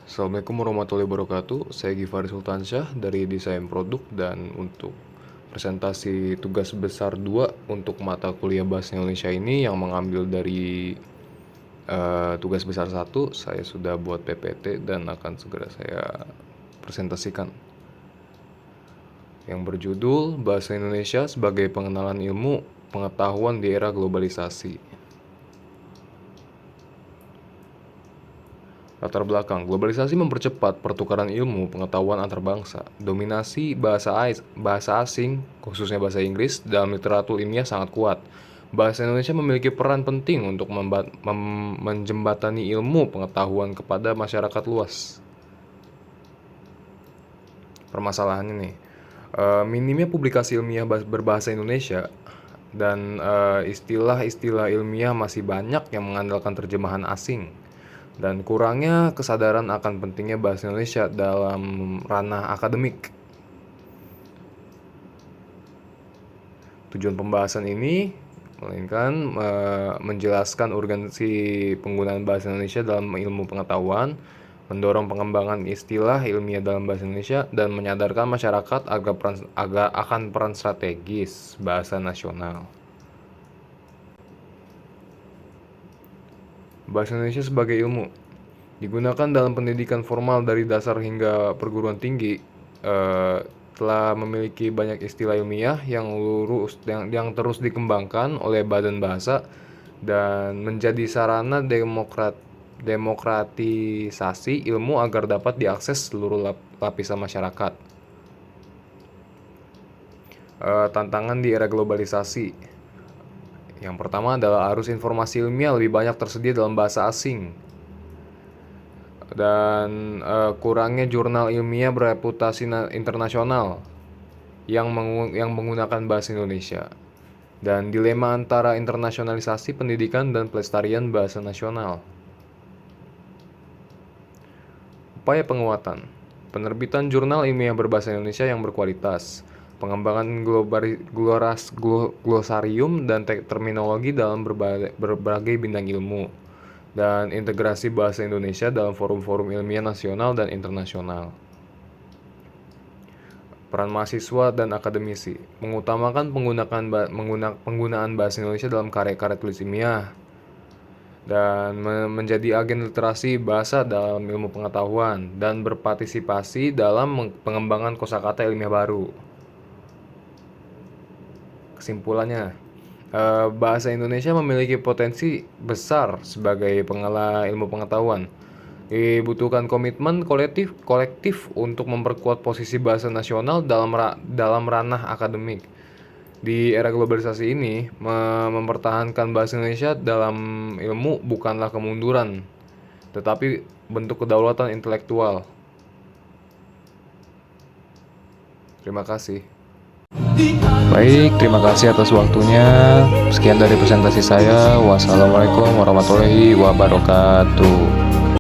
Assalamualaikum warahmatullahi wabarakatuh. Saya Givari Sultansyah dari Desain Produk, dan untuk presentasi tugas besar 2 untuk mata kuliah Bahasa Indonesia ini yang mengambil dari tugas besar 1, saya sudah buat PPT dan akan segera saya presentasikan. Yang berjudul Bahasa Indonesia sebagai Pengenalan Ilmu Pengetahuan di Era Globalisasi. Latar belakang, globalisasi mempercepat pertukaran ilmu pengetahuan antar bangsa. Dominasi bahasa asing, khususnya bahasa Inggris, dalam literatur ilmiah sangat kuat. Bahasa Indonesia memiliki peran penting untuk menjembatani ilmu pengetahuan kepada masyarakat luas. Permasalahannya nih, minimnya publikasi ilmiah berbahasa Indonesia dan istilah-istilah ilmiah masih banyak yang mengandalkan terjemahan asing, dan kurangnya kesadaran akan pentingnya bahasa Indonesia dalam ranah akademik. Tujuan pembahasan ini melainkan menjelaskan urgensi penggunaan bahasa Indonesia dalam ilmu pengetahuan, mendorong pengembangan istilah ilmiah dalam bahasa Indonesia, dan menyadarkan masyarakat akan peran strategis bahasa nasional. Bahasa Indonesia sebagai ilmu digunakan dalam pendidikan formal dari dasar hingga perguruan tinggi. Telah memiliki banyak istilah ilmiah yang terus dikembangkan oleh badan bahasa dan menjadi sarana demokratisasi ilmu agar dapat diakses seluruh lapisan masyarakat. Tantangan di era globalisasi. Yang pertama adalah arus informasi ilmiah lebih banyak tersedia dalam bahasa asing, dan kurangnya jurnal ilmiah bereputasi internasional yang menggunakan bahasa Indonesia, dan dilema antara internasionalisasi pendidikan dan pelestarian bahasa nasional. Upaya penguatan, penerbitan jurnal ilmiah berbahasa Indonesia yang berkualitas, pengembangan glosarium dan terminologi dalam berbagai bidang ilmu, dan integrasi bahasa Indonesia dalam forum-forum ilmiah nasional dan internasional. Peran mahasiswa dan akademisi, mengutamakan penggunaan bahasa Indonesia dalam karya-karya tulis ilmiah, dan menjadi agen literasi bahasa dalam ilmu pengetahuan, dan berpartisipasi dalam pengembangan kosakata ilmiah baru. Kesimpulannya, bahasa Indonesia memiliki potensi besar sebagai pengala ilmu pengetahuan. Dibutuhkan komitmen kolektif untuk memperkuat posisi bahasa nasional dalam ranah akademik. Di era globalisasi ini, mempertahankan bahasa Indonesia dalam ilmu bukanlah kemunduran, tetapi bentuk kedaulatan intelektual. Terima kasih. Baik, terima kasih atas waktunya. Sekian dari presentasi saya. Wassalamualaikum warahmatullahi wabarakatuh.